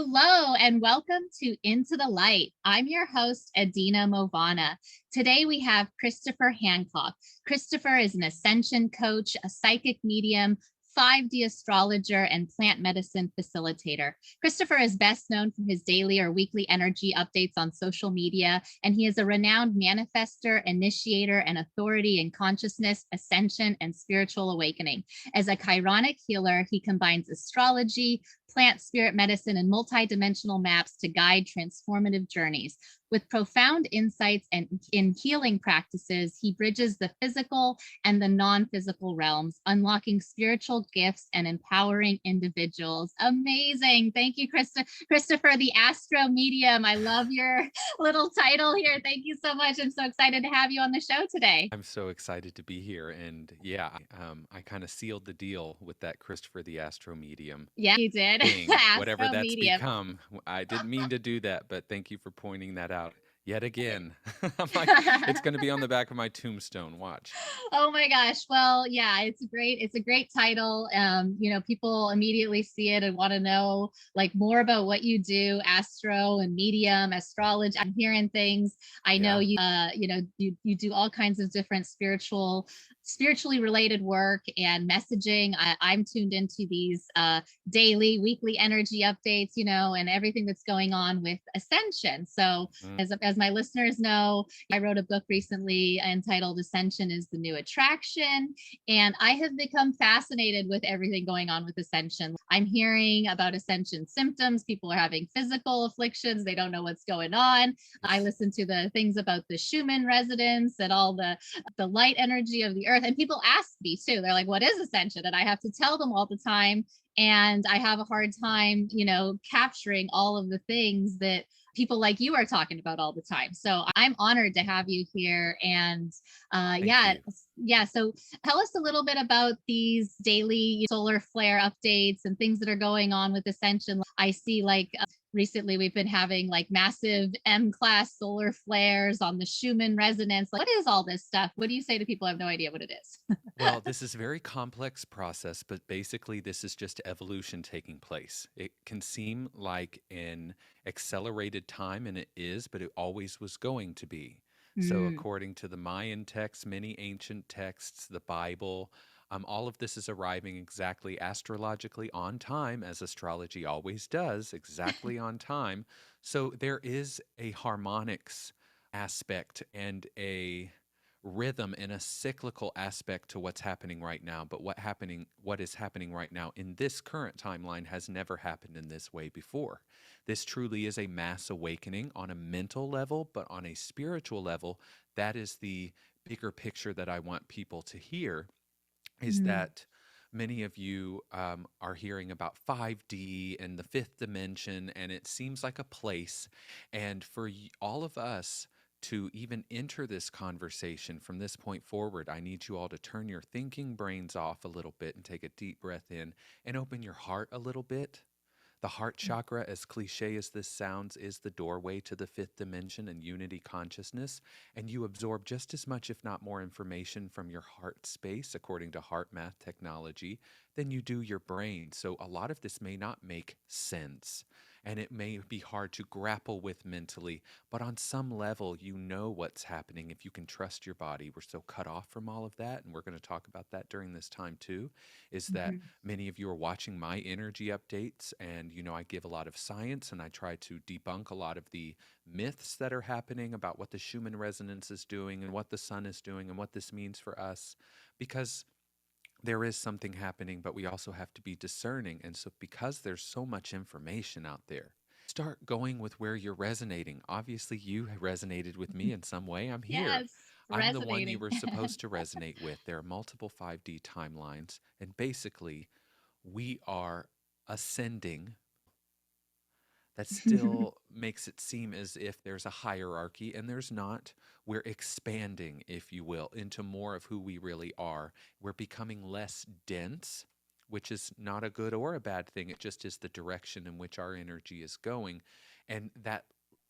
Hello and welcome to Into the Light. I'm your host, Edina Mauvana. Today we have Chrystopher Hancock. Chrystopher is an Ascension coach, a psychic medium, 5D astrologer, and plant medicine facilitator. Chrystopher is best known for his daily or weekly energy updates on social media, and he is a renowned manifester, initiator, and authority in consciousness, ascension, and spiritual awakening. As a chironic healer, he combines astrology, plant spirit medicine, and multidimensional maps to guide transformative journeys. With profound insights and in healing practices, he bridges the physical and the non-physical realms, unlocking spiritual gifts and empowering individuals. Amazing. Thank you, Chrystopher, the Astro medium. I love your little title here. Thank you so much. I'm so excited to have you on the show today. I'm so excited to be here. And yeah, I kind of sealed the deal with that Christopher the Astro Medium Yeah, you did. thing, whatever Astro that's medium. become. I didn't mean to do that, but thank you for pointing that out yet again. I'm like, it's going to be on the back of my tombstone. Watch. Oh my gosh. Well, yeah, it's a great title. People immediately see it and want to know like more about what you do, astro and medium, astrology. I'm hearing things. I know Yeah. you do all kinds of different spiritually related work and messaging. I'm tuned into these daily, weekly energy updates, and everything that's going on with Ascension. So Mm. as my listeners know, I wrote a book recently entitled Ascension is the New Attraction. And I have become fascinated with everything going on with Ascension. I'm hearing about Ascension symptoms. People are having physical afflictions. They don't know what's going on. I listen to the things about the Schumann resonance and all the light energy of the earth. And people ask me too, they're like, what is Ascension? And I have to tell them all the time. And I have a hard time, capturing all of the things that people like you are talking about all the time. So I'm honored to have you here. And Thank you. yeah. So tell us a little bit about these daily solar flare updates and things that are going on with Ascension. I see recently we've been having like massive M-class solar flares on the Schumann resonance. Like, what is all this stuff? What do you say to people who have no idea what it is? Well, this is a very complex process, but basically, this is just evolution taking place. It can seem like an accelerated time, and it is, but it always was going to be. So, Mm. according to the Mayan texts, many ancient texts, the Bible, all of this is arriving exactly astrologically on time, as astrology always does, exactly on time. So, there is a harmonics aspect and a rhythm and a cyclical aspect to what's happening right now. But what is happening right now in this current timeline has never happened in this way before. This truly is a mass awakening on a mental level, but on a spiritual level, that is the bigger picture that I want people to hear, is Mm. that many of you are hearing about 5D and the fifth dimension, and it seems like a place. And for all of us to even enter this conversation from this point forward, I need you all to turn your thinking brains off a little bit and take a deep breath in and open your heart a little bit. The heart chakra, as cliche as this sounds, is the doorway to the fifth dimension and unity consciousness. And you absorb just as much, if not more, information from your heart space, according to heart math technology, than you do your brain. So a lot of this may not make sense. And it may be hard to grapple with mentally, but on some level, you know what's happening if you can trust your body. We're so cut off from all of that, and we're going to talk about that during this time too, is that Mhm. many of you are watching my energy updates, and I give a lot of science and I try to debunk a lot of the myths that are happening about what the Schumann resonance is doing and what the sun is doing and what this means for us, because there is something happening, but we also have to be discerning. And so, because there's so much information out there, start going with where you're resonating. Obviously, you resonated with me in some way. I'm here. Yes, I'm the one you resonating. were supposed to resonate with. There are multiple 5D timelines, and basically, we are ascending. That still makes it seem as if there's a hierarchy, and there's not. We're expanding, if you will, into more of who we really are. We're becoming less dense, which is not a good or a bad thing. It just is the direction in which our energy is going. And that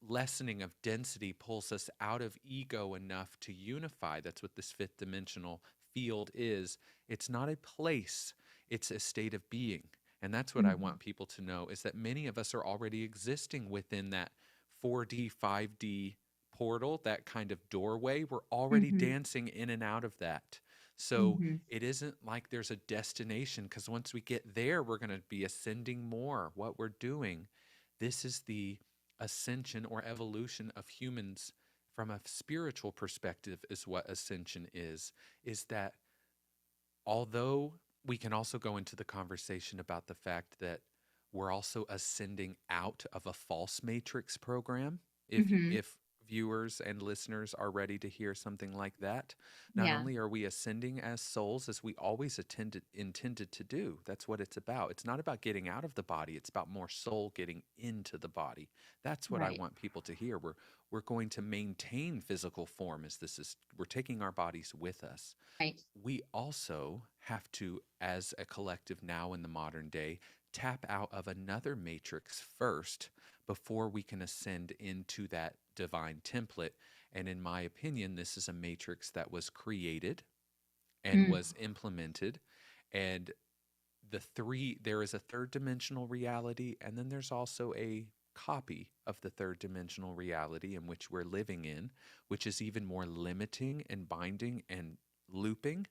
lessening of density pulls us out of ego enough to unify. That's what this fifth dimensional field is. It's not a place, it's a state of being. And that's what I Mhm. want people to know, is that many of us are already existing within that 4D, 5D portal, that kind of doorway. We're already Mhm. dancing in and out of that. So Mhm. it isn't like there's a destination, because once we get there, we're going to be ascending more. What we're doing, this is the ascension or evolution of humans from a spiritual perspective, is what ascension is that although we can also go into the conversation about the fact that we're also ascending out of a false matrix program, Mhm. if viewers and listeners are ready to hear something like that, not Yeah. only are we ascending as souls, as we always intended to do. That's what it's about. It's not about getting out of the body, it's about more soul getting into the body. That's what I Right. want people to hear. We're going to maintain physical form, as this is, we're taking our bodies with us. Right. We also have to, as a collective now in the modern day, tap out of another matrix first before we can ascend into that divine template. And in my opinion, this is a matrix that was created and Mm. was implemented. And there is a third dimensional reality, and then there's also a copy of the third dimensional reality in which we're living in, which is even more limiting and binding and looping.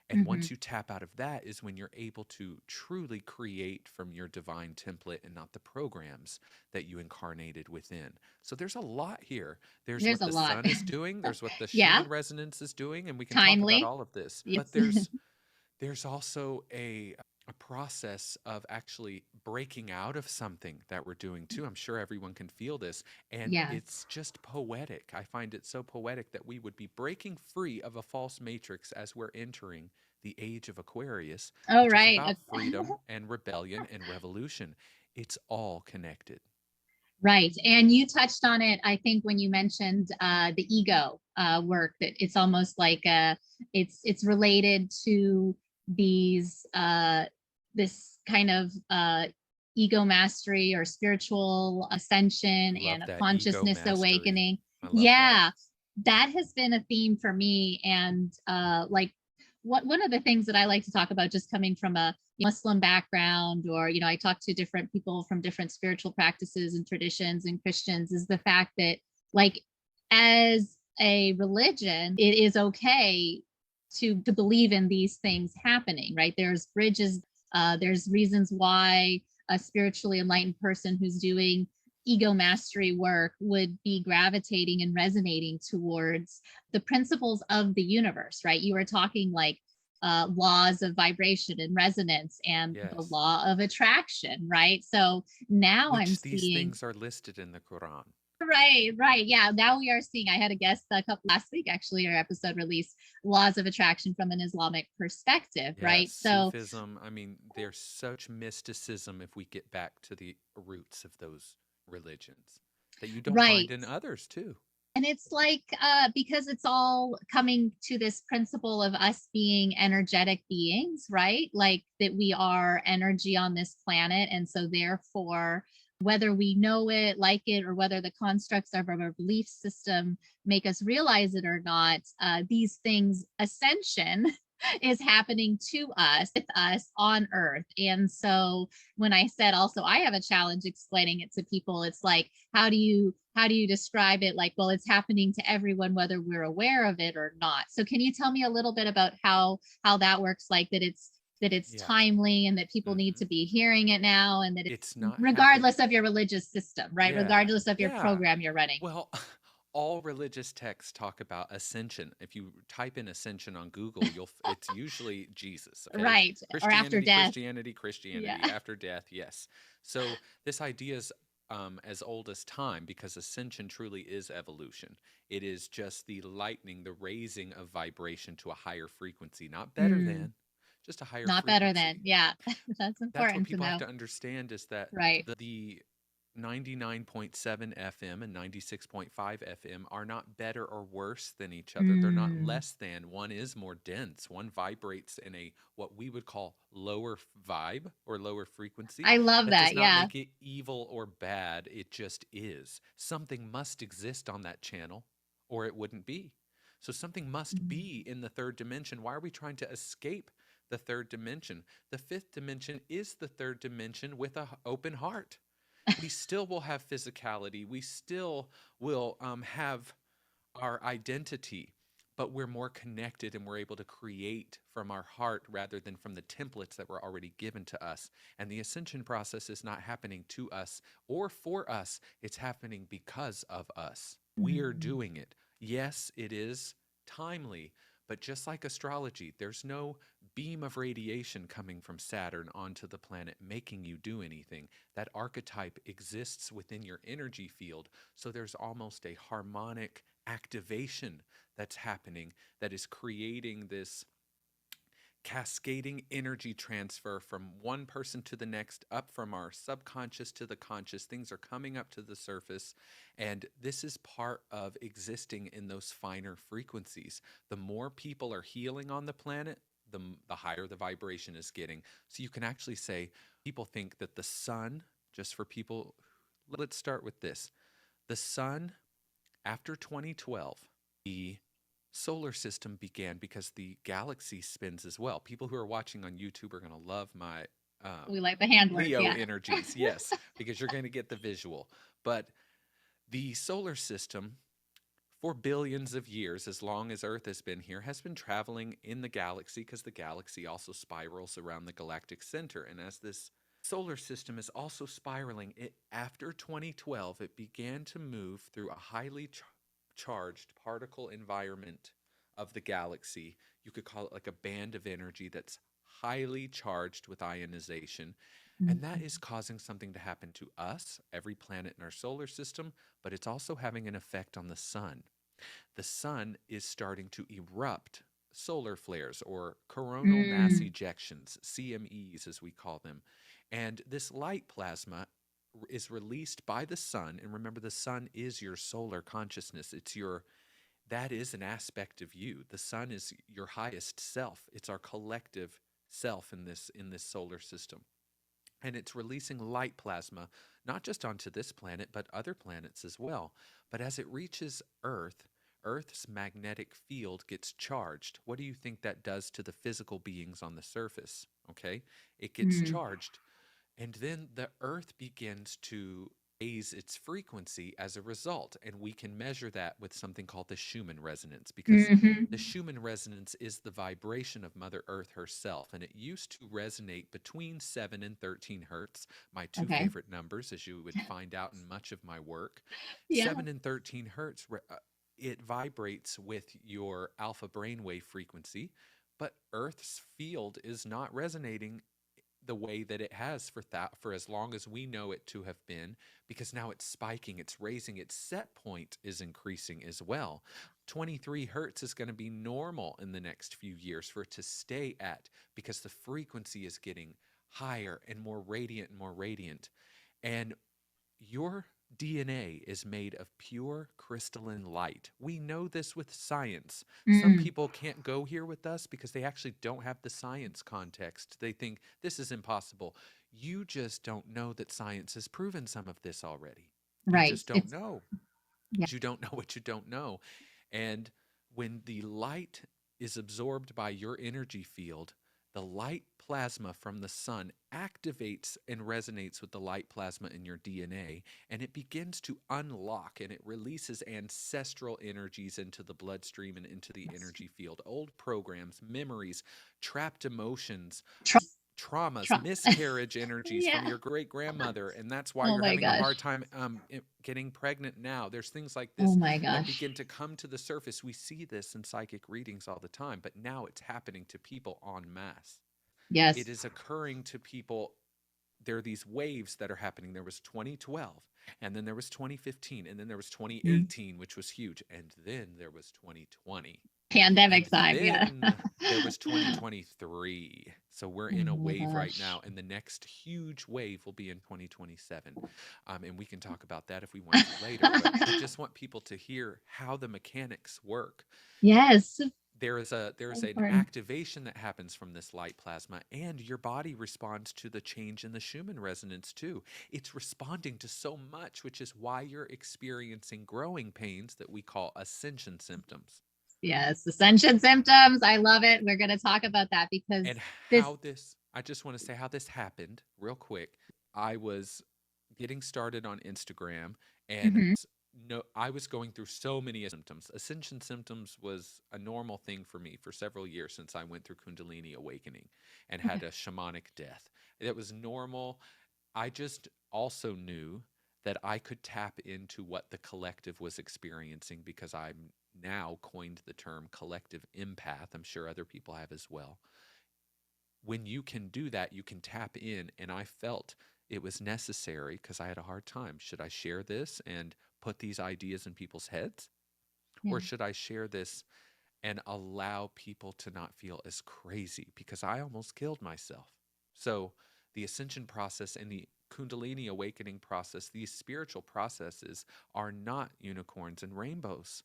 And Mhm. once you tap out of that is when you're able to truly create from your divine template and not the programs that you incarnated within. So there's a lot here. There's There's what a the lot. sun is doing, there's what the Yeah. Schumann resonance is doing, and we can talk about Timely. all of this. But Yes. there's also a process of actually breaking out of something that we're doing too. I'm sure everyone can feel this. And it's Yes. just poetic. I find it so poetic that we would be breaking free of a false matrix as we're entering the age of Aquarius, Oh, which is right. about freedom and rebellion and revolution. It's all connected. Right. And you touched on it, I think, when you mentioned the ego work, that it's almost like it's related to these this kind of ego mastery or spiritual I ascension and love a that ego consciousness mastery. awakening. I love that. Yeah, that has been a theme for me. And like one of the things that I like to talk about, just coming from a Muslim background, or I talk to different people from different spiritual practices and traditions and Christians, is the fact that, like, as a religion, it is okay to believe in these things happening, right? There's bridges, there's reasons why a spiritually enlightened person who's doing ego mastery work would be gravitating and resonating towards the principles of the universe, right? You were talking like laws of vibration and resonance and the Yes. law of attraction, right? So now I'm Which these seeing, things are listed in the Quran. right, right. Yeah, now we are seeing, I had a guest a couple last week, actually, our episode released laws of attraction from an Islamic perspective, Yes, right? So, Sufism. I mean, there's such mysticism if we get back to the roots of those religions that you don't find right. in others too. And it's like because it's all coming to this principle of us being energetic beings, right? Like that we are energy on this planet, and so therefore, whether we know it, like it, or whether the constructs of our belief system make us realize it or not, these things, ascension is happening to us, with us on earth. And so when I said, also I have a challenge explaining it to people, it's like, how do you describe it? Like, well, it's happening to everyone whether we're aware of it or not. So can you tell me a little bit about how that works, like that it's Yeah. timely and that people need Hmm. to be hearing it now, and that it's It's not happening. regardless of your religious system, right? Yeah. Regardless of your Yeah. program you're running. Well, all religious texts talk about ascension. If you type in ascension on Google, it's usually Jesus, okay? Right. Or after Christianity, death. Christianity, Yeah. Christianity, after death, yes. So this idea is as old as time, because ascension truly is evolution. It is just the lightening, the raising of vibration to a higher frequency, not better Mm, than, just a higher not better than. frequency. Yeah. That's That's what important to people have know. to understand, is that Right. the 99.7 FM and 96.5 FM are not better or worse than each other. They're not Mm, less than. One is more dense. One vibrates in a what we would call lower vibe or lower frequency. I love That does that. not Yeah. make it evil or bad. It just is. Something must exist on that channel or it wouldn't be. So something must Mm, be in the third dimension. Why are we trying to escape the third dimension. The fifth dimension is the third dimension with an open heart. We still will have physicality. We still will have our identity, but we're more connected and we're able to create from our heart rather than from the templates that were already given to us. And the ascension process is not happening to us or for us, it's happening because of us. We are Mm. doing it. Yes, it is timely, but just like astrology, there's no beam of radiation coming from Saturn onto the planet making you do anything. That archetype exists within your energy field. So there's almost a harmonic activation that's happening that is creating this cascading energy transfer from one person to the next, up from our subconscious to the conscious. Things are coming up to the surface. And this is part of existing in those finer frequencies. The more people are healing on the planet, the higher the vibration is getting. So you can actually say, people think that the sun, just for people, let's start with this. The sun, after 2012, the solar system began because the galaxy spins as well. People who are watching on YouTube are going to love my We like the handwork. Leo Yeah. energies, yes, because you're going to get the visual. But the solar system, for billions of years, as long as Earth has been here, has been traveling in the galaxy because the galaxy also spirals around the galactic center. And as this solar system is also spiraling, after 2012, it began to move through a highly charged particle environment of the galaxy. You could call it like a band of energy that's highly charged with ionization. And that is causing something to happen to us, every planet in our solar system, but it's also having an effect on the sun. The sun is starting to erupt solar flares or coronal mass Mm. ejections, CMEs as we call them. And this light plasma is released by the sun. And remember, the sun is your solar consciousness. That is an aspect of you. The sun is your highest self. It's our collective self in this solar system. And it's releasing light plasma, not just onto this planet, but other planets as well. But as it reaches Earth, Earth's magnetic field gets charged. What do you think that does to the physical beings on the surface? Okay, it gets Mm. charged. And then the Earth begins to raise its frequency as a result. And we can measure that with something called the Schumann resonance, because the Mm-hmm. Schumann resonance is the vibration of Mother Earth herself. And it used to resonate between 7 and 13 hertz, my two Okay. favorite numbers, as you would find out in much of my work. Yeah. 7 and 13 hertz, it vibrates with your alpha brainwave frequency, but Earth's field is not resonating the way that it has for as long as we know it to have been, because now it's spiking, it's raising, its set point is increasing as well. 23 hertz is going to be normal in the next few years for it to stay at, because the frequency is getting higher and more radiant and more radiant. And your DNA is made of pure crystalline light. We know this with science. Some Mm. people can't go here with us because they actually don't have the science context. They think this is impossible. You just don't know that science has proven some of this already. You Right. just don't It's know. yeah. You don't know what you don't know. And when the light is absorbed by your energy field, the light plasma from the sun activates and resonates with the light plasma in your DNA, and it begins to unlock and it releases ancestral energies into the bloodstream and into the energy field. Old programs, memories, trapped emotions, Tr- traumas, Trump. miscarriage energies from Yeah. your great grandmother, and that's why Oh you're my having a hard gosh. time getting pregnant now. There's things like Oh this my that gosh. begin to come to the surface. We see this in psychic readings all the time, but now it's happening to people en masse. It Yes. is occurring to people. There are these waves that are happening. There was 2012, and then there was 2015, and then there was Mm. 2018, which was huge, and then there was 2020. And Pandemic time. Yeah. then there was 2023. So we're Oh in a my wave right now, gosh. and the next huge wave will be in 2027. And we can talk about that if we want to later. But I just want people to hear how the mechanics work. Yes. There is an Important. activation that happens from this light plasma, and your body responds to the change in the Schumann resonance too. It's responding to so much, which is why you're experiencing growing pains that we call ascension symptoms. Yes, ascension symptoms. I love it. We're going to talk about that because And this, how this, I just want to say how this happened real quick. I was getting started on Instagram and Mhm. no, I was going through so many symptoms. Ascension symptoms was a normal thing for me for several years since I went through Kundalini awakening and had Okay. a shamanic death. It was normal. I just also knew that I could tap into what the collective was experiencing because I'm now coined the term collective empath. I'm sure other people have as well. When you can do that, you can tap in. And I felt it was necessary because I had a hard time. Should I share this and put these ideas in people's heads? Yeah. Or should I share this and allow people to not feel as crazy? Because I almost killed myself. So, the ascension process and the Kundalini awakening process, these spiritual processes are not unicorns and rainbows.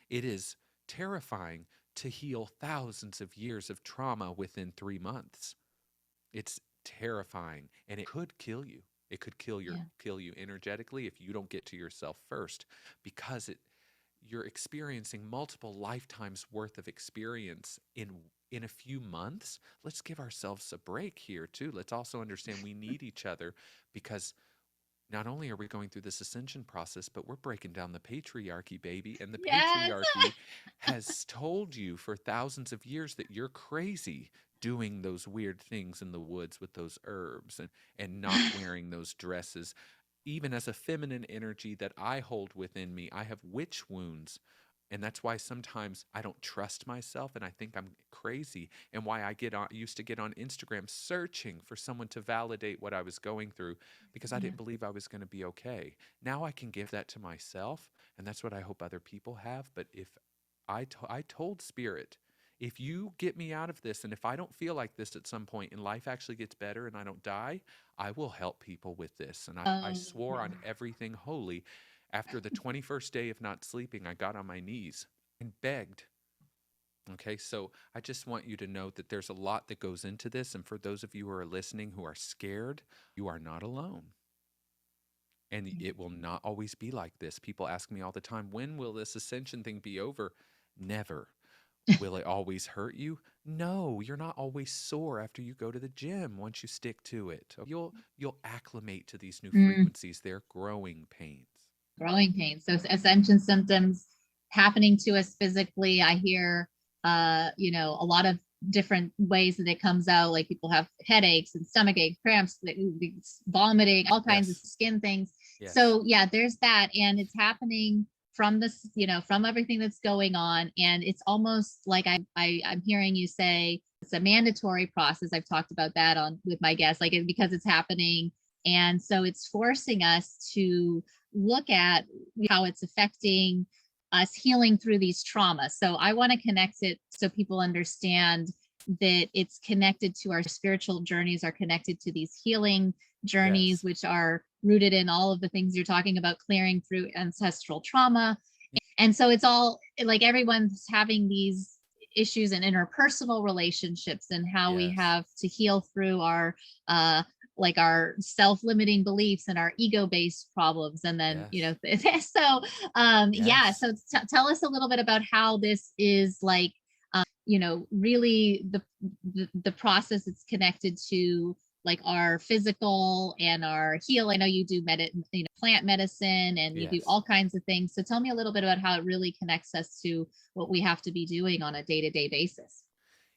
It is terrifying to heal thousands of years of trauma within 3 months. It's terrifying and it could kill you. It could Yeah. kill you energetically if you don't get to yourself first because you're experiencing multiple lifetimes worth of experience in a few months. Let's give ourselves a break here too. Let's also understand we need each other because not only are we going through this ascension process, but we're breaking down the patriarchy, baby. And the Yes. patriarchy has told you for thousands of years that you're crazy doing those weird things in the woods with those herbs and not wearing those dresses. Even as a feminine energy that I hold within me, I have witch wounds. And that's why sometimes I don't trust myself and I think I'm crazy. And why used to get on Instagram searching for someone to validate what I was going through because I Yeah. didn't believe I was going to be okay. Now I can give that to myself, and that's what I hope other people have. But if I told Spirit, if you get me out of this, and if I don't feel like this at some point and life actually gets better and I don't die, I will help people with this. And I Oh, swore yeah. on everything holy. After the 21st day of not sleeping, I got on my knees and begged. Okay, so I just want you to know that there's a lot that goes into this. And for those of you who are listening who are scared, you are not alone. And Yeah. it will not always be like this. People ask me all the time, when will this ascension thing be over? Never. Will it always hurt you? No, you're not always sore after you go to the gym once you stick to it. You'll acclimate to these new Mm, frequencies. They're growing pains. growing pains. So ascension symptoms happening to us physically. I hear, a lot of different ways that it comes out. Like people have headaches and stomach aches, cramps, vomiting, all kinds of Yes. skin things. Yes. So yeah, there's that, and it's happening from this, from everything that's going on, and it's almost like I'm hearing you say it's a mandatory process. I've talked about that on with my guests, like because it's happening, and so it's forcing us to look at how it's affecting us healing through these traumas. So I want to connect it so people understand that it's connected to our spiritual journeys, are connected to these healing journeys, Yes. which are rooted in all of the things you're talking about, clearing through ancestral trauma. And so it's all like everyone's having these issues in interpersonal relationships and how we Yes. have to heal through our uh like our self-limiting beliefs and our ego-based problems, and then Yes. so yeah, Yes. so tell us a little bit about how this is like really the process it's connected to, like our physical and our heal. I know you do plant medicine and you do Yes. all kinds of things, so tell me a little bit about how it really connects us to what we have to be doing on a day-to-day basis.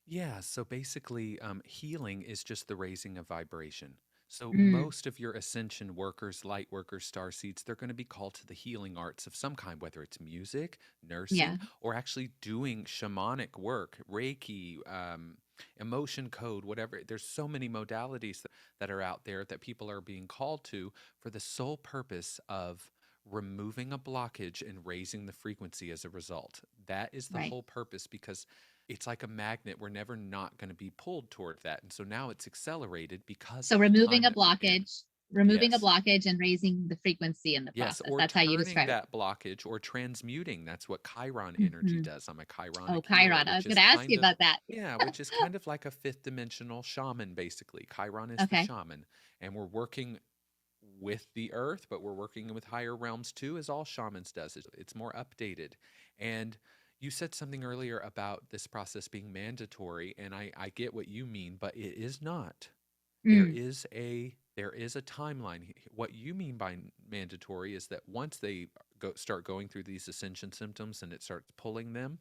Yeah, so basically, healing is just the raising of vibration. So Mm, most of your ascension workers, light workers, star seeds, they're going to be called to the healing arts of some kind, whether it's music, yeah, nursing, or actually doing shamanic work, Reiki, emotion code, whatever. There's so many modalities that are out there that people are being called to for the sole purpose of removing a blockage and raising the frequency as a result. That is the right. whole purpose because it's like a magnet. We're never not going to be pulled toward that. And so now it's accelerated because So of the removing time a that we're in. blockage, removing a Yes. blockage and raising the frequency in the Yes. process. Or That's how you turning describe it. that blockage or transmuting. That's what Chiron energy Mhm. does. I'm a Oh, Chironic healer, Chiron. I was which going is to ask kind you of, about that. yeah, which is kind of like a fifth dimensional shaman, basically. Chiron is the Okay. shaman. And we're working with the earth, but we're working with higher realms too, as all shamans does. It's more updated. And You said something earlier about this process being mandatory, and I get what you mean, but it is not. Mm, There is a timeline. What you mean by mandatory is that once they start going through these ascension symptoms and it starts pulling them,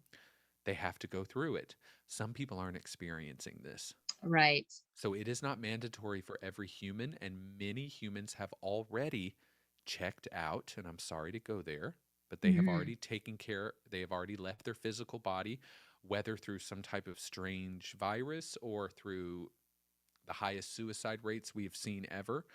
they have to go through it. Some people aren't experiencing this. right. So it is not mandatory for every human, and many humans have already checked out, and I'm sorry to go there, but they have Hmm. already taken care, they have already left their physical body, whether through some type of strange virus or through the highest suicide rates we've seen ever.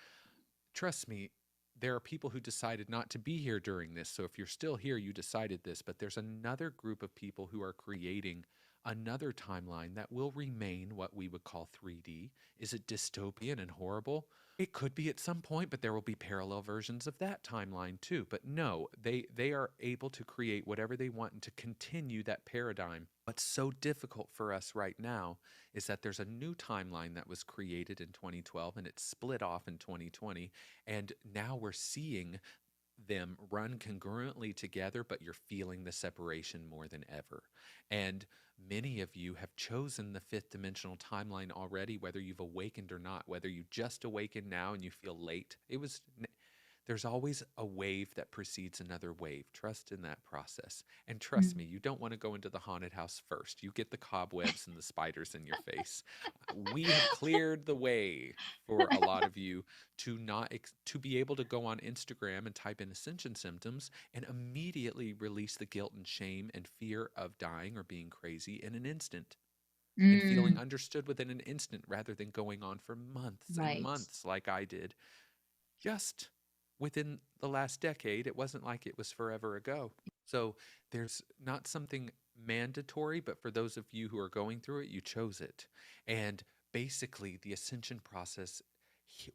Trust me, there are people who decided not to be here during this. So if you're still here, you decided this. But there's another group of people who are creating another timeline that will remain what we would call 3D. Is it dystopian and horrible? It could be at some point, but there will be parallel versions of that timeline too. But no, they are able to create whatever they want and to continue that paradigm. What's so difficult for us right now is that there's a new timeline that was created in 2012 and it's split off in 2020. And now we're seeing them run congruently together, but you're feeling the separation more than ever. And many of you have chosen the fifth dimensional timeline already, whether you've awakened or not, whether you just awakened now and you feel late. There's always a wave that precedes another wave. Trust in that process. And trust me, Mm. you don't want to go into the haunted house first. You get the cobwebs and the spiders in your face. We have cleared the way for a lot of you to be able to go on Instagram and type in ascension symptoms and immediately release the guilt and shame and fear of dying or being crazy in an instant and feeling Mm, understood within an instant rather than going on for months and right. months like I did just within the last decade. It wasn't like it was forever ago. So there's not something mandatory, but for those of you who are going through it, you chose it. And basically, the ascension process,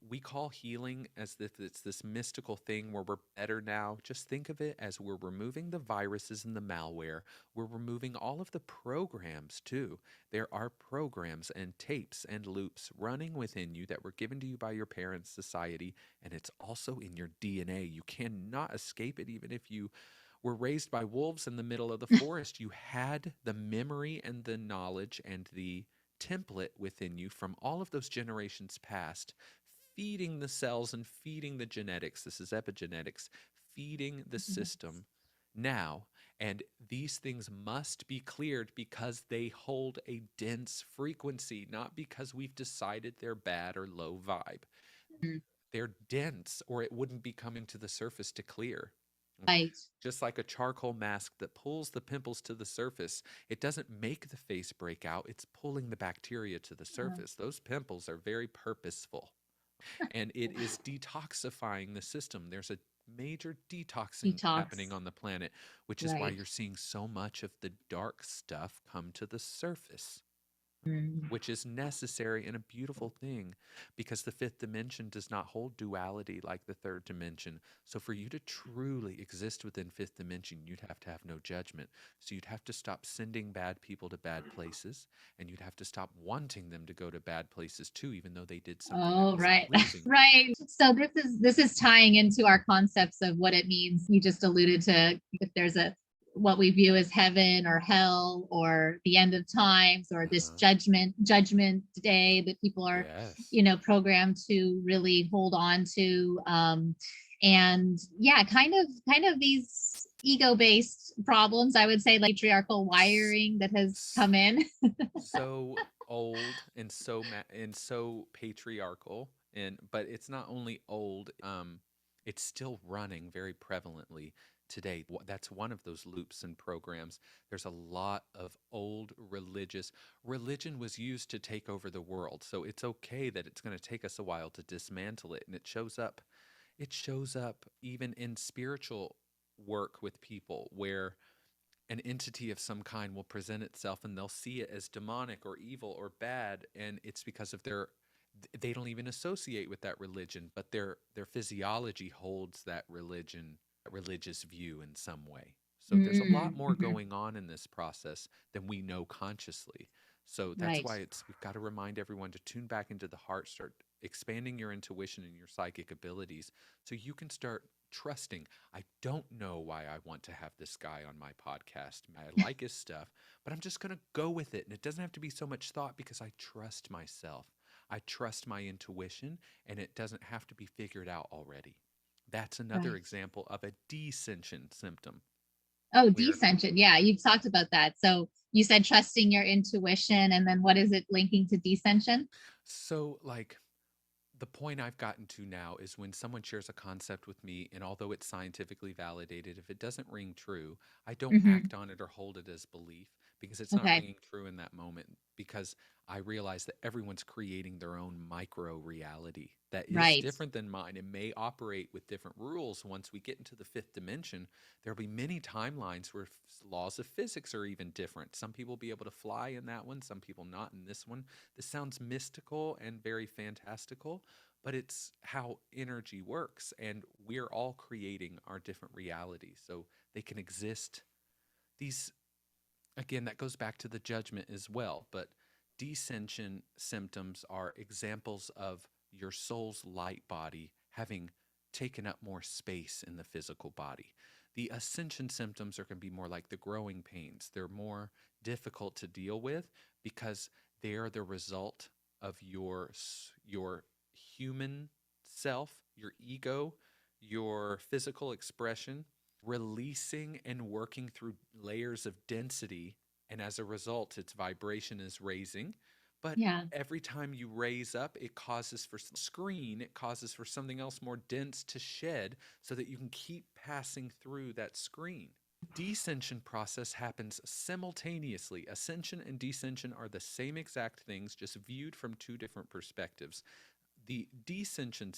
we call healing as if it's this mystical thing where we're better now. Just think of it as we're removing the viruses and the malware. We're removing all of the programs too. There are programs and tapes and loops running within you that were given to you by your parents, society, and it's also in your DNA. You cannot escape it, even if you were raised by wolves in the middle of the forest. You had the memory and the knowledge and the template within you from all of those generations past, feeding the cells and feeding the genetics. This is epigenetics, feeding the Yes. system now. And these things must be cleared because they hold a dense frequency, not because we've decided they're bad or low vibe. Mm, They're dense, or it wouldn't be coming to the surface to clear. right. Just like a charcoal mask that pulls the pimples to the surface, it doesn't make the face break out, it's pulling the bacteria to the Uh, surface. Those pimples are very purposeful, and it is detoxifying the system. There's a major detoxing happening detox. on the planet, which is why Right. you're seeing so much of the dark stuff come to the surface, Mm. which is necessary and a beautiful thing because the fifth dimension does not hold duality like the third dimension. So, for you to truly exist within fifth dimension, you'd have to have no judgment. So, you'd have to stop sending bad people to bad places, and you'd have to stop wanting them to go to bad places too, even though they did something that Oh, wasn't right. pleasing. Right. So this is tying into our concepts of what it means. You just alluded to if there's a what we view as heaven or hell or the end of times or this Uh-huh. judgment day that people are, Yes. programmed to really hold on to. And yeah, kind of these ego-based problems, I would say, like patriarchal S- wiring that has s- come in. so old and so patriarchal, and but it's not only old, it's still running very prevalently today. That's one of those loops and programs. There's a lot of old religion was used to take over the world, so it's okay that it's going to take us a while to dismantle it. And it shows up even in spiritual work with people where an entity of some kind will present itself and they'll see it as demonic or evil or bad, and it's because of they don't even associate with that religion, but their physiology holds that religion, that religious view in some way. So there's a lot Mm, more mhm. going on in this process than we know consciously. So that's Right. why we've got to remind everyone to tune back into the heart, start expanding your intuition and your psychic abilities so you can start trusting. I don't know why I want to have this guy on my podcast. I like his stuff, but I'm just going to go with it. And it doesn't have to be so much thought because I trust myself. I trust my intuition, and it doesn't have to be figured out already. That's another Right. example of a descension symptom Oh, where descension. Yeah, you've talked about that. So you said trusting your intuition, and then what is it linking to descension? so like the point I've gotten to now is when someone shares a concept with me, and although it's scientifically validated, if it doesn't ring true, I don't Hmm. act on it or hold it as belief because it's not Okay. ringing true in that moment. Because I realize that everyone's creating their own micro reality that is Right. different than mine and may operate with different rules. Once we get into the fifth dimension, there'll be many timelines where laws of physics are even different. Some people will be able to fly in that one, some people not in this one. This sounds mystical and very fantastical, but it's how energy works, and we're all creating our different realities so they can exist. These, again, that goes back to the judgment as well, but descension symptoms are examples of your soul's light body having taken up more space in the physical body. The ascension symptoms are going to be more like the growing pains. They're more difficult to deal with because they are the result of your human self, your ego, your physical expression releasing and working through layers of density. And as a result, its vibration is raising. But Yeah. every time you raise up, it causes for screen, it causes for something else more dense to shed so that you can keep passing through that screen. Descension process happens simultaneously. Ascension and descension are the same exact things, just viewed from two different perspectives. The descension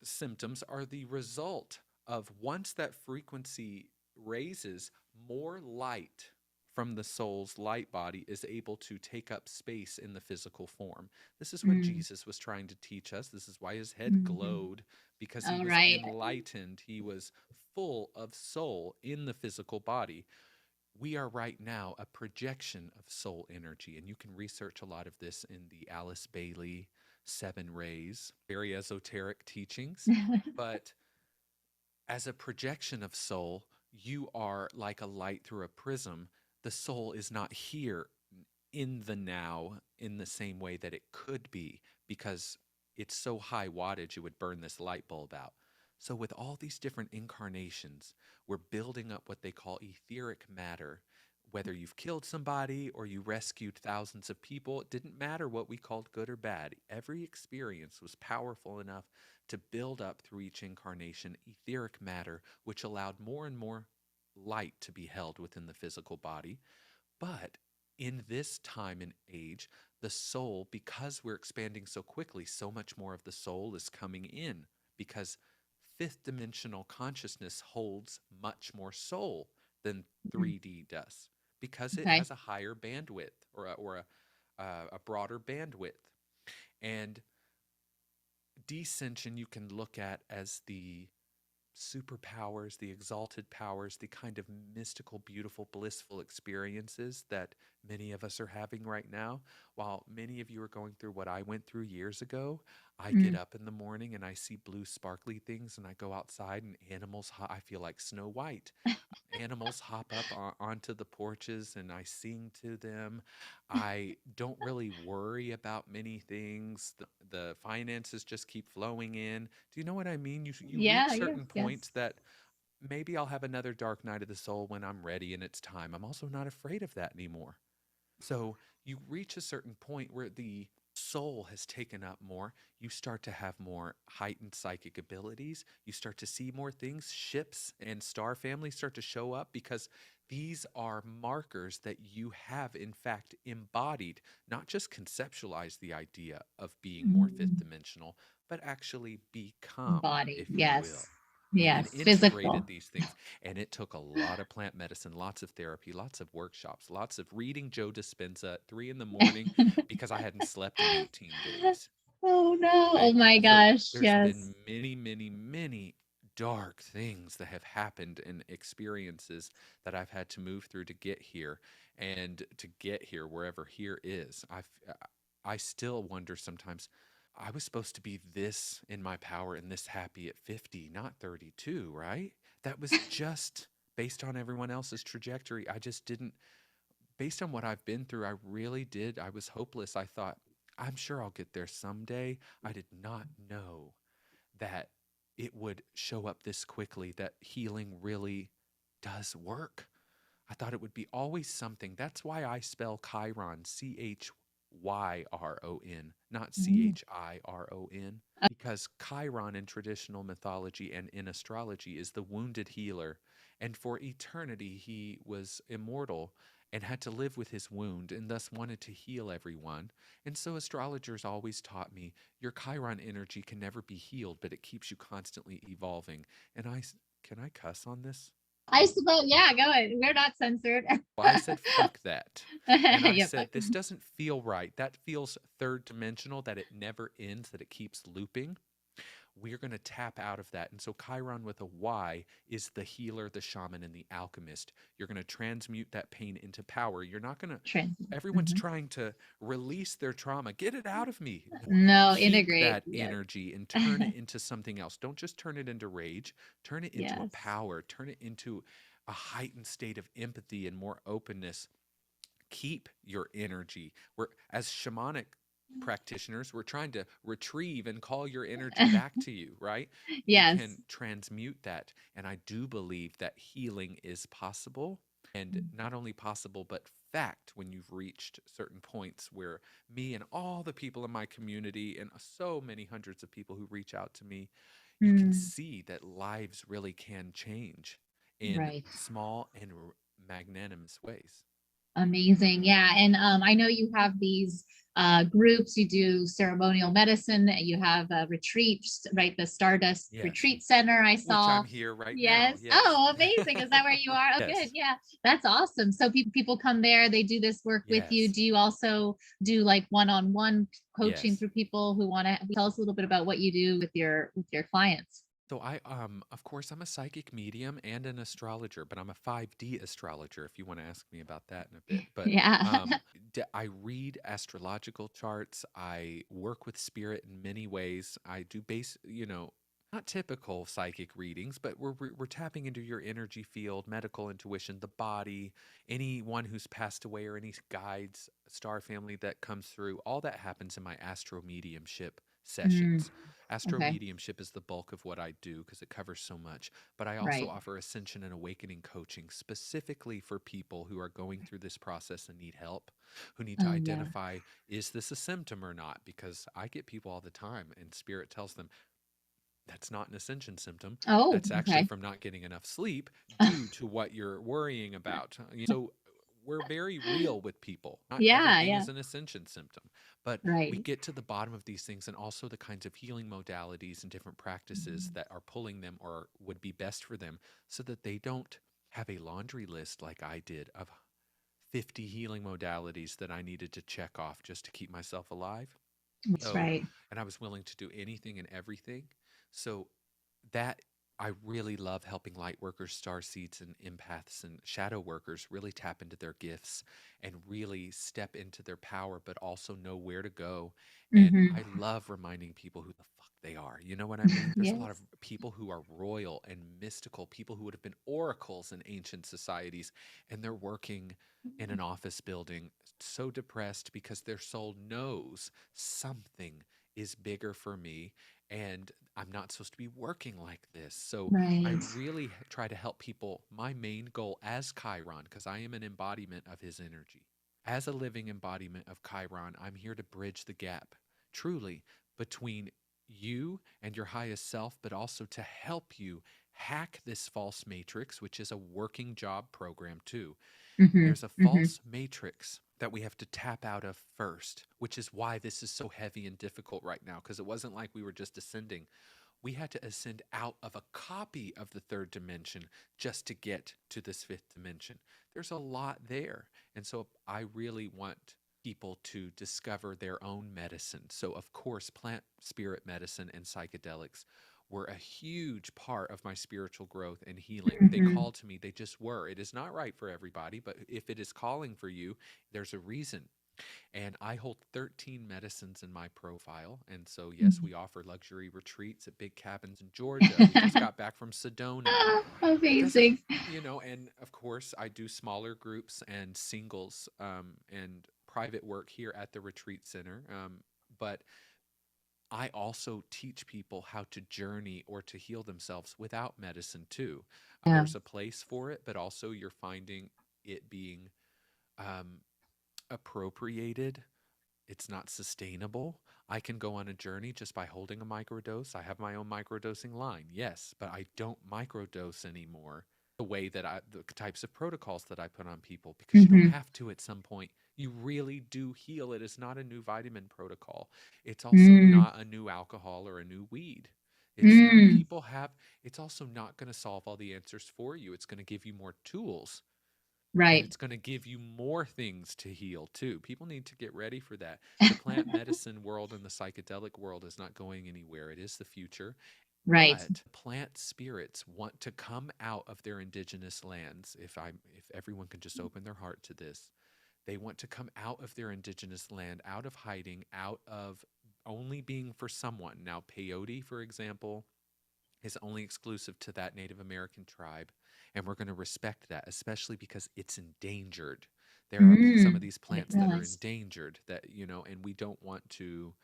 symptoms are the result of once that frequency raises, more light from the soul's light body is able to take up space in the physical form. This is what Mm. Jesus was trying to teach us. This is why his head Mhm. glowed, because he All was right. enlightened. He was full of soul in the physical body. We are right now a projection of soul energy, and you can research a lot of this in the Alice Bailey Seven Rays, very esoteric teachings. But as a projection of soul, you are like a light through a prism. The soul is not here in the now in the same way that it could be because it's so high wattage it would burn this light bulb out. So, with all these different incarnations, we're building up what they call etheric matter. Whether you've killed somebody or you rescued thousands of people, it didn't matter what we called good or bad. Every experience was powerful enough to build up through each incarnation etheric matter, which allowed more and more light to be held within the physical body. But in this time and age, the soul, because we're expanding so quickly, so much more of the soul is coming in because fifth dimensional consciousness holds much more soul than Mhm. 3D does because it Okay. has a higher bandwidth or a broader bandwidth. And descension you can look at as the superpowers, the exalted powers, the kind of mystical, beautiful, blissful experiences that many of us are having right now. While many of you are going through what I went through years ago, I get Mm. up in the morning and I see blue, sparkly things, and I go outside and animals, I feel like Snow White. Animals hop up onto the porches and I sing to them. I don't really worry about many things. The finances just keep flowing in. Do you know what I mean? You reach Yeah. Yes. certain Yes. points that maybe I'll have another dark night of the soul when I'm ready and it's time. I'm also not afraid of that anymore. So you reach a certain point where the soul has taken up more. You start to have more heightened psychic abilities. You start to see more things. Ships and star families start to show up because these are markers that you have, in fact, embodied, not just conceptualized the idea of being more fifth Mm. dimensional, but actually become, Body. if you will, Yes. and Yes. integrated Physical. these things. And it took a lot of plant medicine, lots of therapy, lots of workshops, lots of reading Joe Dispenza at 3 in the morning because I hadn't slept in 18 days. Oh no. Okay. Oh my So gosh. there's Yes. been many, many, many dark things that have happened and experiences that I've had to move through to get here, and to get here wherever here is. I still wonder sometimes. I was supposed to be this in my power and this happy at 50, not 32, right? That was just based on everyone else's trajectory. I just didn't, based on what I've been through, I really did. I was hopeless. I thought, I'm sure I'll get there someday. I did not know that it would show up this quickly, that healing really does work. I thought it would be always something. That's why I spell Chiron, Chyron, not Mm. Chiron, because Chiron in traditional mythology and in astrology is the wounded healer. And for eternity, he was immortal and had to live with his wound and thus wanted to heal everyone. And so astrologers always taught me your Chiron energy can never be healed, but it keeps you constantly evolving. And can I cuss on this? I suppose, yeah, go ahead. We're not censored. Well, I said, fuck that. And I Yep. said, this doesn't feel right. That feels third dimensional, that it never ends, that it keeps looping. We're going to tap out of that. And so Chiron with a Y is the healer, the shaman, and the alchemist. You're going to transmute that pain into power. You're not going to, Trans. everyone's trying to release their trauma. Get it out of me. No, Keep integrate. that Yes. energy and turn it into something else. Don't just turn it into rage, turn it into a Yes. power, turn it into a heightened state of empathy and more openness. Keep your energy. We're, as shamanic practitioners, we're trying to retrieve and call your energy back to you, right? You can Yes. transmute that. And I do believe that healing is possible, and not only possible, but fact when you've reached certain points where me and all the people in my community and so many hundreds of people who reach out to me, you can Mm, see that lives really can change in right. small and magnanimous ways. Amazing. Yeah. And I know you have these groups, you do ceremonial medicine, you have retreats, right? The Stardust Yes. Retreat Center, I Which I'm saw. here right now. Yes. Yes. Oh, amazing. Is that where you are? Oh, good. Yes. Yeah. That's awesome. So people come there, they do this work with you. Yes. Do you also do like one-on-one coaching Yes. for people who want to tell us a little bit about what you do with your clients? So I of course I'm a psychic medium and an astrologer, but I'm a 5D astrologer if you want to ask me about that in a bit. But Yeah. I read astrological charts. I work with spirit in many ways. I do not typical psychic readings, but we're tapping into your energy field, medical intuition, the body, anyone who's passed away or any guides, star family that comes through. All that happens in my astro mediumship Mm, sessions. Astro okay. mediumship is the bulk of what I do because it covers so much. But I also Right. offer ascension and awakening coaching specifically for people who are going through this process and need help, who need to Oh, yeah. identify, is this a symptom or not? Because I get people all the time and spirit tells them, that's not an ascension symptom. Oh, That's actually okay. from not getting enough sleep due to what you're worrying about. So we're very real with people. Not Yeah, everything yeah. is an ascension symptom, but we Right. get to the bottom of these things and also the kinds of healing modalities and different practices Mhm. that are pulling them or would be best for them so that they don't have a laundry list like I did of 50 healing modalities that I needed to check off just to keep myself alive. That's So, right. and I was willing to do anything and everything. So that I really love helping light workers, star seeds, and empaths and shadow workers really tap into their gifts and really step into their power, but also know where to go. And Hmm. I love reminding people who the fuck they are. You know what I mean? There's a lot of Yes. people who are royal and mystical, people who would have been oracles in ancient societies, and they're working in an office building so depressed because their soul knows something is bigger for me and I'm not supposed to be working like this. So I Right. really try to help people. My main goal as Chiron, because I am an embodiment of his energy, as a living embodiment of Chiron, I'm here to bridge the gap truly between you and your highest self, but also to help you hack this false matrix, which is a working job program too. Hmm. There's a Hmm. false matrix that we have to tap out of first, which is why this is so heavy and difficult right now, because it wasn't like we were just ascending. We had to ascend out of a copy of the third dimension just to get to this fifth dimension. There's a lot there. And so I really want people to discover their own medicine. So, of course, plant spirit medicine and psychedelics were a huge part of my spiritual growth and healing. They Hmm. called to me, they just were. It is not right for everybody, but if it is calling for you, there's a reason. And I hold 13 medicines in my profile. And so, yes, Mhm. we offer luxury retreats at big cabins in Georgia. We just got back from Sedona. It doesn't, Amazing. and of course, I do smaller groups and singles and private work here at the retreat center. But I also teach people how to journey or to heal themselves without medicine too. Yeah. There's a place for it, but also you're finding it being um, appropriated. It's not sustainable. I can go on a journey just by holding a microdose. I have my own microdosing line, yes, but I don't microdose anymore the way that the types of protocols that I put on people, because you don't Hmm. have to at some point. You really do heal. It is not a new vitamin protocol. It's also Mm. not a new alcohol or a new weed. It's not, Mm. people have, it's also not going to solve all the answers for you. It's going to give you more tools, and Right. it's going to give you more things to heal too. People need to get ready for that. The plant medicine world and the psychedelic world is not going anywhere. It is the future. Right. But plant spirits want to come out of their indigenous lands. If everyone can just open their heart to this, they want to come out of their indigenous land, out of hiding, out of only being for someone. Now, peyote, for example, is only exclusive to that Native American tribe. And we're going to respect that, especially because it's endangered. There are some of Mm. these I didn't plants that are realize. endangered and we don't want to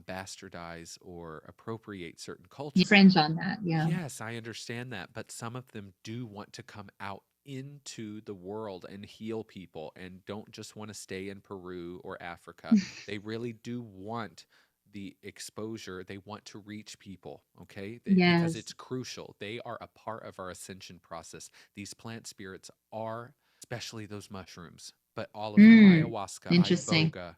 bastardize or appropriate certain You cultures. fringe on that. Yeah. Yes, I understand that, but some of them do want to come out into the world and heal people and don't just want to stay in Peru or Africa. They really do want the exposure. They want to reach people, okay? Because Yes. it's crucial. They are a part of our ascension process. These plant spirits are, especially those mushrooms, but all of them, Mm. ayahuasca, Interesting. iboga.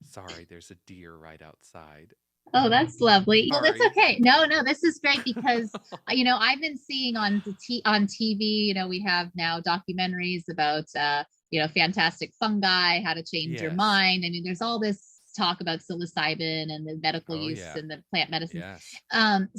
Sorry, there's a deer right outside. Oh, that's lovely. Well, that's Sorry. okay. No, no, this is great because I've been seeing on TV, we have now documentaries about fantastic fungi, how to change your Yes. mind. I mean, there's all this talk about psilocybin and the medical Oh, use yeah. and the plant medicines. Yes.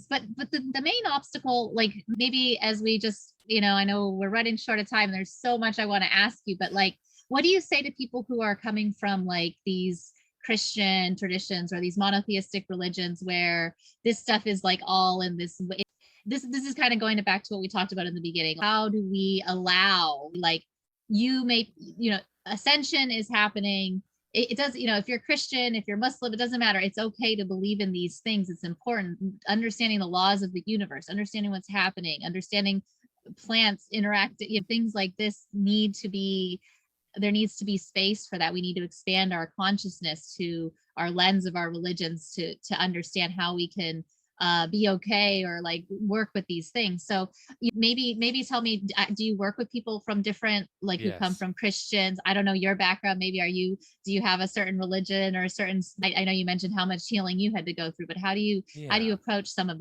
But the main obstacle, like maybe as we just, I know we're running short of time, and there's so much I want to ask you, but like, what do you say to people who are coming from like these Christian traditions or these monotheistic religions where this stuff is like all in this is kind of going back to what we talked about in the beginning. How do we allow, like, ascension is happening. It does, if you're Christian, if you're Muslim, it doesn't matter. It's okay to believe in these things. It's important understanding the laws of the universe, understanding what's happening, understanding plants interact, things like this need to be, there needs to be space for that. We need to expand our consciousness to our lens of our religions to understand how we can be okay or like work with these things. So maybe tell me, do you work with people from different, like, who come Yes. from Christians? I don't know your background. Maybe do you have a certain religion or a certain? I know you mentioned how much healing you had to go through, but how do you Yeah. approach some of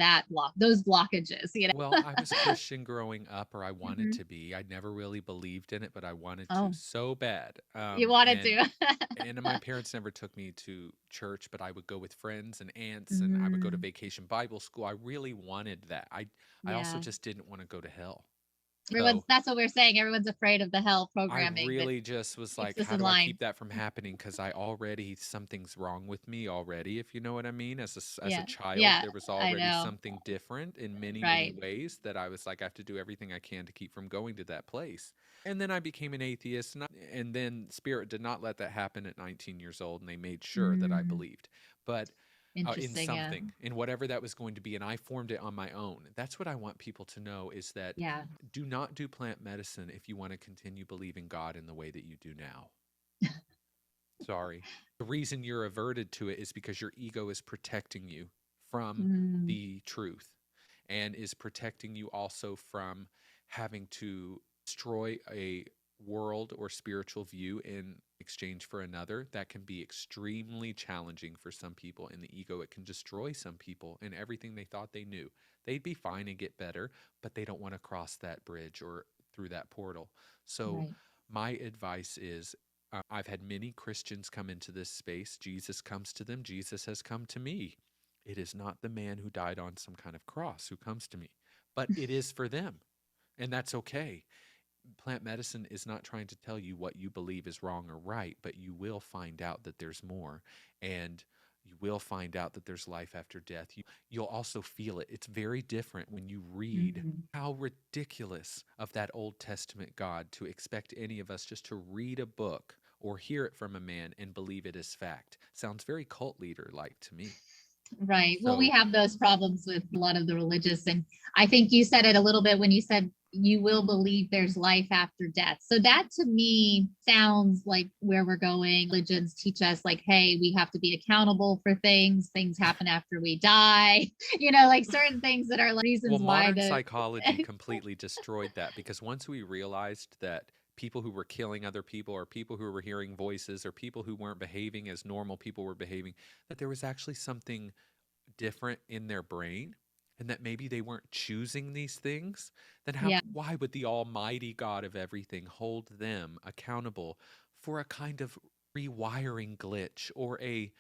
those blockages? Well, I was Christian growing up, or I wanted Mhm. to be. I never really believed in it, but I wanted to Oh, so bad. you wanted to. And my parents never took me to church, but I would go with friends and aunts, and I would go to Mm, vacation Bible school. I really wanted that. I also yeah. just didn't want to go to hell. Everyone's So That's what we're saying. Everyone's afraid of the hell I programming that really just was keeps like, us how in do I line. keep that from happening? Because something's wrong with me already, if you know what I mean. As a Yeah. child, Yeah, there was I already know. something different in many, many Right. ways that I was like, I have to do everything I can to keep from going to that place. And then I became an atheist, and then Spirit did not let that happen at 19 years old, and they made sure that I Mm, believed. But in interesting. Yeah. something, in whatever that was going to be, and I formed it on my own. That's what I want people to know, is that Yeah. do not do plant medicine if you want to continue believing God in the way that you do now. Sorry. The reason you're averted to it is because your ego is protecting you from Mm, the truth, and is protecting you also from having to destroy a world or spiritual view in exchange for another. That can be extremely challenging for some people. In the ego, it can destroy some people and everything they thought they knew. They'd be fine and get better, but they don't want to cross that bridge or through that portal. So, right. my advice is, I've had many Christians come into this space. Jesus comes to them, Jesus has come to me. It is not the man who died on some kind of cross who comes to me, but it is for them. And that's okay. plant medicine is not trying to tell you what you believe is wrong or right, but you will find out that there's more. And you will find out that there's life after death. You'll also feel it. It's very different when you read. Mhm. How ridiculous of that Old Testament God to expect any of us just to read a book or hear it from a man and believe it as fact. Sounds very cult leader like to me. Right. Well, we So, have those problems with a lot of the religious. And I think you said it a little bit when you said you will believe there's life after death. So that to me sounds like where we're going. Religions teach us, like, hey, we have to be accountable for things. Things happen after we die, like certain things that are like well, reasons why modern the. psychology completely destroyed that because once we realized that people who were killing other people or people who were hearing voices or people who weren't behaving as normal people were behaving, that there was actually something different in their brain and that maybe they weren't choosing these things, then Yeah. why would the almighty God of everything hold them accountable for a kind of rewiring glitch or a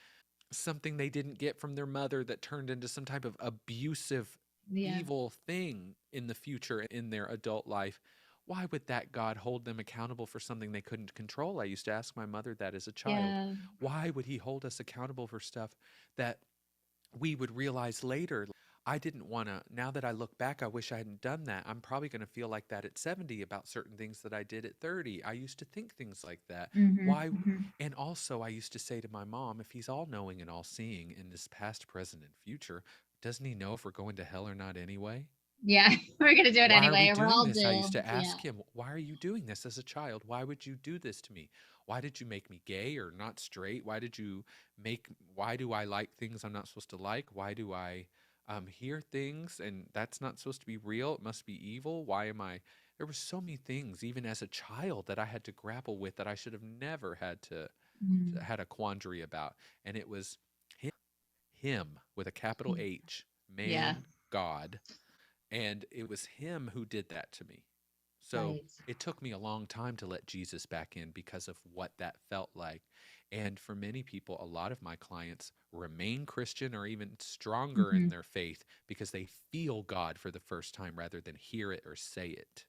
something they didn't get from their mother that turned into some type of abusive Yeah. evil thing in the future in their adult life? Why would that God hold them accountable for something they couldn't control? I used to ask my mother that as a child. Yeah. Why would he hold us accountable for stuff that we would realize later? I didn't want to, now that I look back, I wish I hadn't done that. I'm probably going to feel like that at 70 about certain things that I did at 30. I used to think things like that. Hmm. Why? Hmm. And also, I used to say to my mom, if he's all knowing and all seeing in this past, present, and future, doesn't he know if we're going to hell or not anyway? Yeah. We're going to do it Why are we anyway. We're doing all this? I used doomed. to Yeah. ask him, why are you doing this as a child? Why would you do this to me? Why did you make me gay or not straight? Why do I like things I'm not supposed to like? Why do I hear things and that's not supposed to be real? It must be evil. Why am I? There were so many things, even as a child, that I had to grapple with that I should have never Mhm. had a quandary about. And it was him, him with a capital H, Yeah. man, God, and it was him who did that to me. So Right. it took me a long time to let Jesus back in because of what that felt like. And for many people, a lot of my clients remain Christian or even stronger in Hmm. their faith because they feel God for the first time rather than hear it or say it.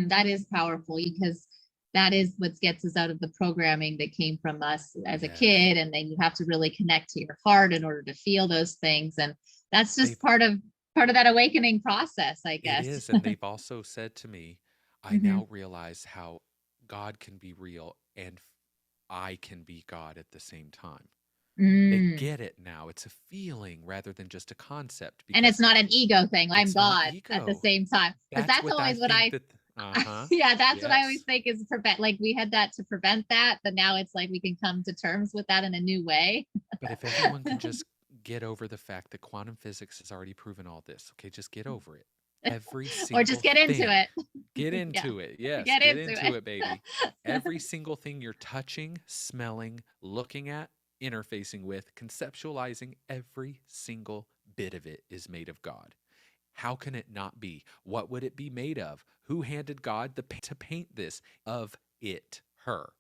That is powerful because that is what gets us out of the programming that came from us as a Yes. kid. And then you have to really connect to your heart in order to feel those things. And that's just They've part of that awakening process, I It guess. is, and they've also said to me, I Hmm. now realize how God can be real and I can be God at the same time. They Mm. get it now. It's a feeling rather than just a concept And it's because not an ego thing. I'm it's not God at the ego. same time. Because That's that's what I always what think I, that, uh-huh. yeah, that's what I always Yes. think is prevent. Like we had that to prevent that, but now it's like we can come to terms with that in a new way. But if everyone can just get over the fact that quantum physics has already proven all this, okay, just get over it. Every Or just single get into thing. it. Get Yeah, into it. Yes, get get into into it. it, baby. Every single thing you're touching, smelling, looking at, interfacing with, conceptualizing, every single bit of it is made of God. How can it not be? What would it be made of? Who handed God the to paint this? Of it, her.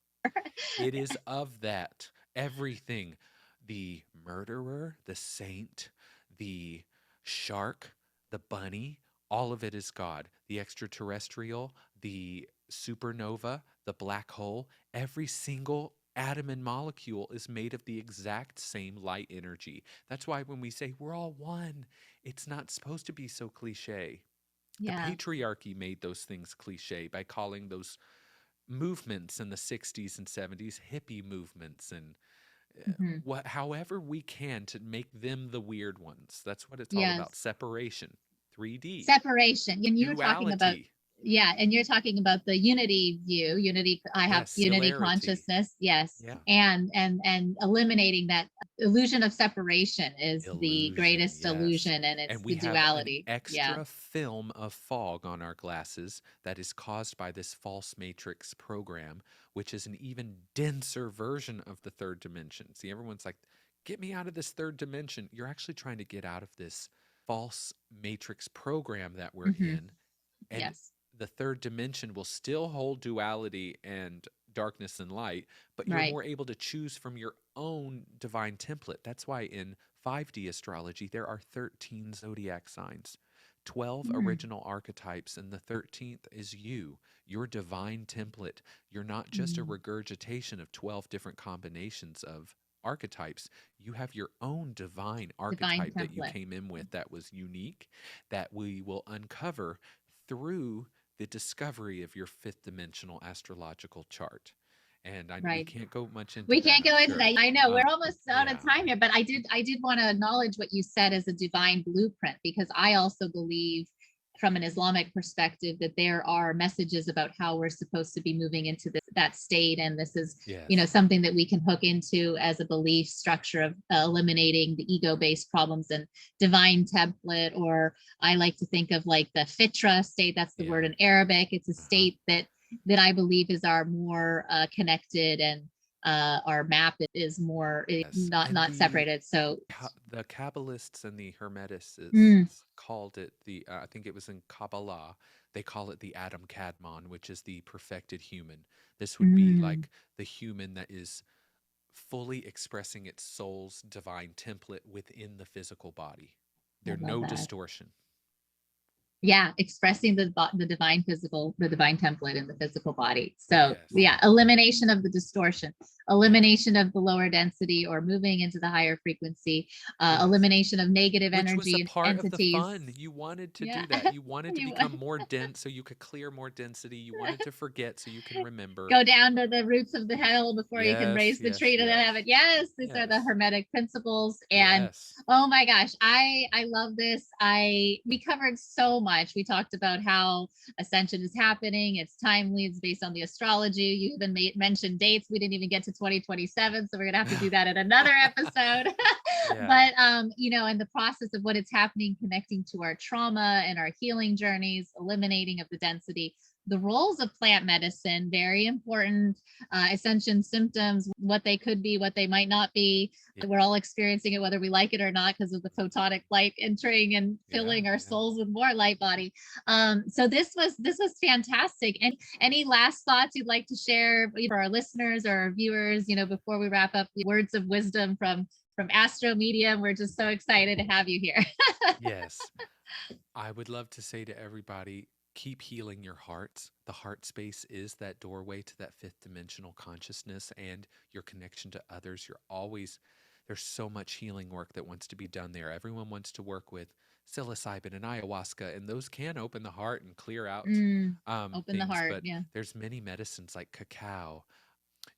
It is of that. Everything. The murderer, the saint, the shark, the bunny, all of it is God. The extraterrestrial, the supernova, the black hole, every single atom and molecule is made of the exact same light energy. That's why when we say we're all one, it's not supposed to be so cliche. The Yeah. patriarchy made those things cliche by calling those movements in the 60s and 70s hippie movements and Hmm. what however we can to make them the weird ones. That's what it's all about. Yes. Separation, 3D, Separation. And you were talking about, duality. yeah, and you're talking about the unity view, unity. I have Yes, unity celerity. consciousness. Yes. Yeah. And eliminating that illusion of separation is the Illusion, greatest yes. illusion, and it's And the we have an duality. Yeah. extra film of fog on our glasses that is caused by this false matrix program, which is an even denser version of the third dimension. See, everyone's like, get me out of this third dimension. You're actually trying to get out of this false matrix program that we're Hmm. in. And Yes. the third dimension will still hold duality and darkness and light, but you're Right. more able to choose from your own divine template. That's why in 5D astrology, there are 13 zodiac signs 12 Mm, original archetypes, and the 13th is you, your divine template. You're not just a mm. regurgitation of 12 different combinations of archetypes. You have your own divine Divine archetype that you template. came in with that was unique, that we will uncover through the discovery of your fifth dimensional astrological chart. And we Right. can't go much into We that, can't I'm go into sure. that. I know we're Um, almost out of yeah. time here, but I did want to acknowledge what you said as a divine blueprint, because I also believe from an Islamic perspective that there are messages about how we're supposed to be moving into that state. And this is, Yes. something that we can hook into as a belief structure of eliminating the ego-based problems and divine template, or I like to think of like the fitra state. That's the word Yeah. in Arabic. It's a Uh-huh. state that I believe is our more connected, and our map is more Yes. And not separated. So, the Kabbalists and the Hermeticists mm, called it I think it was in Kabbalah, they call it the Adam Kadmon, which is the perfected human. This would be mm, like the human that is fully expressing its soul's divine template within the physical body. I There's love no that. distortion. Yeah, expressing the divine physical, the divine template in the physical body. So Yes. yeah, elimination of the distortion, Yeah. elimination of the lower density or moving into the higher frequency, Yes. elimination of negative Which was a energy and part of the entities. fun. You wanted to Yeah. do that. You wanted to You become more dense so you could clear more density. You wanted to forget so you can remember. go down to the roots of the hill before you can Yes, raise the yes, tree to the yes. heaven. Yes, these are the Yes. hermetic principles. And Yes. oh my gosh, I love this. We covered so much. We talked about how ascension is happening. It's timely. It's based on the astrology. You even mentioned dates. We didn't even get to 2027, so we're gonna have to do that in another episode. Yeah. But and the process of what is happening, connecting to our trauma and our healing journeys, eliminating of the density, the roles of plant medicine, very important. Ascension symptoms, what they could be, what they might not be. Yeah. We're all experiencing it, whether we like it or not, because of the photonic light entering and Yeah. filling our Yeah. souls with more light body. So this was fantastic. And any last thoughts you'd like to share for our listeners or our viewers, before we wrap up, the words of wisdom from Astro Medium? We're just so excited to have you here. Yes. I would love to say to everybody, keep healing your hearts. The heart space is that doorway to that fifth dimensional consciousness and your connection to others. There's so much healing work that wants to be done there. Everyone wants to work with psilocybin and ayahuasca, and those can open the heart and clear out Mm, open the things. heart. But Yeah. there's many medicines like cacao,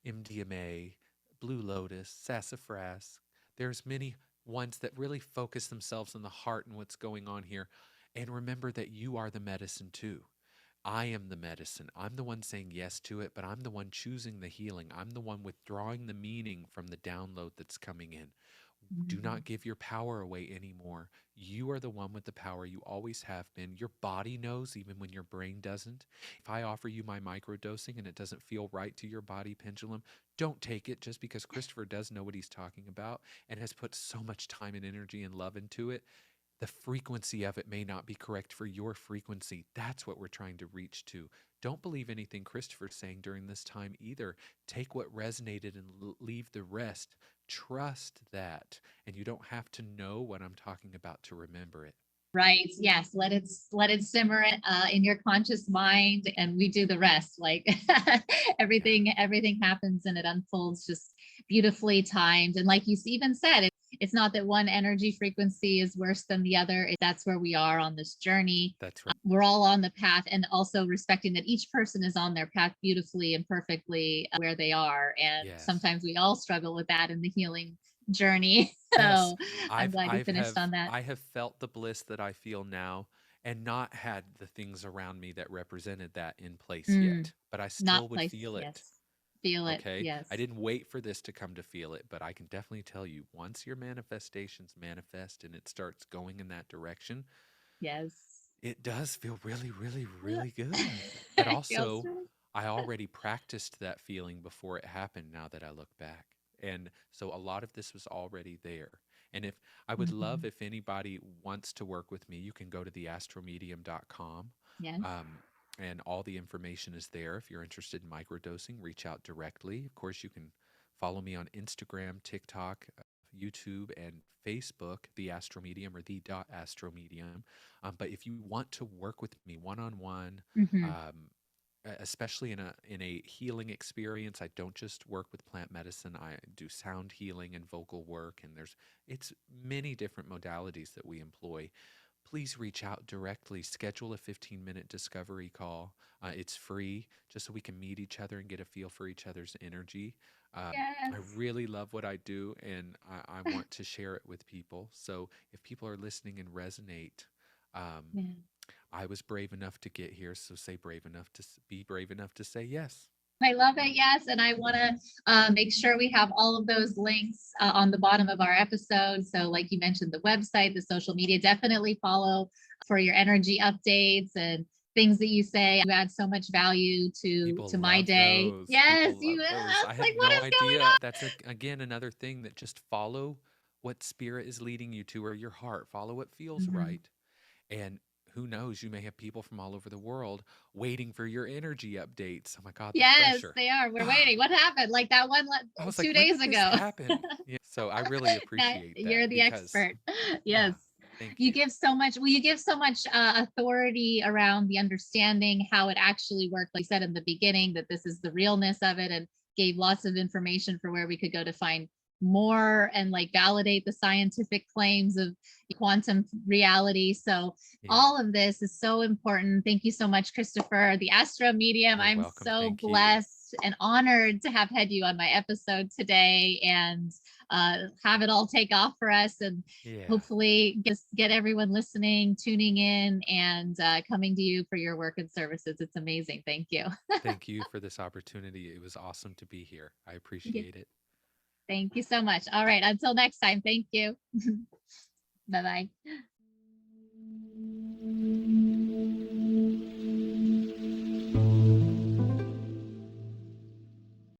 MDMA, blue lotus, sassafras. There's many ones that really focus themselves on the heart and what's going on here. And remember that you are the medicine too. I am the medicine. I'm the one saying yes to it, but I'm the one choosing the healing. I'm the one withdrawing the meaning from the download that's coming in. Do Mm, not give your power away anymore. You are the one with the power. You always have been. Your body knows even when your brain doesn't. If I offer you my microdosing and it doesn't feel right to your body pendulum, don't take it just because Chrystopher does know what he's talking about and has put so much time and energy and love into it. The frequency of it may not be correct for your frequency. That's what we're trying to reach to. Don't believe anything Christopher's saying during this time either. Take what resonated and leave the rest. Trust that. And you don't have to know what I'm talking about to remember it. right. Yes. Let it simmer in your conscious mind, and we do the rest. Like Yeah, everything happens and it unfolds just beautifully timed. And like you even said, it's not that one energy frequency is worse than the other. That's where we are on this journey. that's right. We're all on the path, and also respecting that each person is on their path beautifully and perfectly where they are. And Yes. sometimes we all struggle with that in the healing journey. Yes. So I'm glad we finished on that. I have felt the bliss that I feel now and not had the things around me that represented that in place Mm, yet, but I not still would place. feel it. Yes. Feel it. Okay. I Yes. didn't wait for this to come to feel it, but I can definitely tell you once your manifestations manifest and it starts going in that direction, Yes. it does feel really, really, really good. But It feels also, I already practiced that feeling before it happened now that I look back. And so a lot of this was already there. And if I would love Mhm. if anybody wants to work with me, you can go to theastromedium.com. Yes. Um, and all the information is there. If you're interested in microdosing, reach out directly. Of course, you can follow me on Instagram, TikTok. YouTube and Facebook, the Astro Medium or the Astro Medium. But if you want to work with me one on one, Hmm. especially in a healing experience, I don't just work with plant medicine. I do sound healing and vocal work, and it's many different modalities that we employ. Please reach out directly. Schedule a 15-minute discovery call. It's free, just so we can meet each other and get a feel for each other's energy. I Yes. really love what I do, and I want to share it with people. So if people are listening and resonate, um, Yeah. I was brave enough to get here, so be brave enough to say yes. I love it. Yes. And I want to make sure we have all of those links on the bottom of our episode. So, like you mentioned, the website, the social media, definitely follow for your energy updates and things that you say. You add so much value People to my love day. those. Yes, People you. love those. I It's like, had what no is going idea. on? That's again another thing that just follow what spirit is leading you to, or your heart. Follow what feels Mhm. right. And who knows, you may have people from all over the world waiting for your energy updates. Oh my God, the Yes, pressure. they are. We're waiting. What happened? Like that one I was like, two when days did this ago. happen? Yeah. So I really That appreciate you're that the because, expert. Yes. ah, thank You you. give so much, well, you give so much authority around the understanding how it actually worked. Like you said in the beginning, that this is the realness of it, and gave lots of information for where we could go to find more and like validate the scientific claims of quantum reality. So Yeah, all of this is so important. Thank you so much, Chrystopher, the Astro Medium. you're I'm welcome. so Thank you. blessed and honored to have had you on my episode today and have it all take off for us, and Yeah. hopefully get everyone listening, tuning in, and coming to you for your work and services. It's amazing. Thank you. Thank you for this opportunity. It was awesome to be here. I appreciate it. Thank you so much. All right. Until next time. Thank you. Bye bye.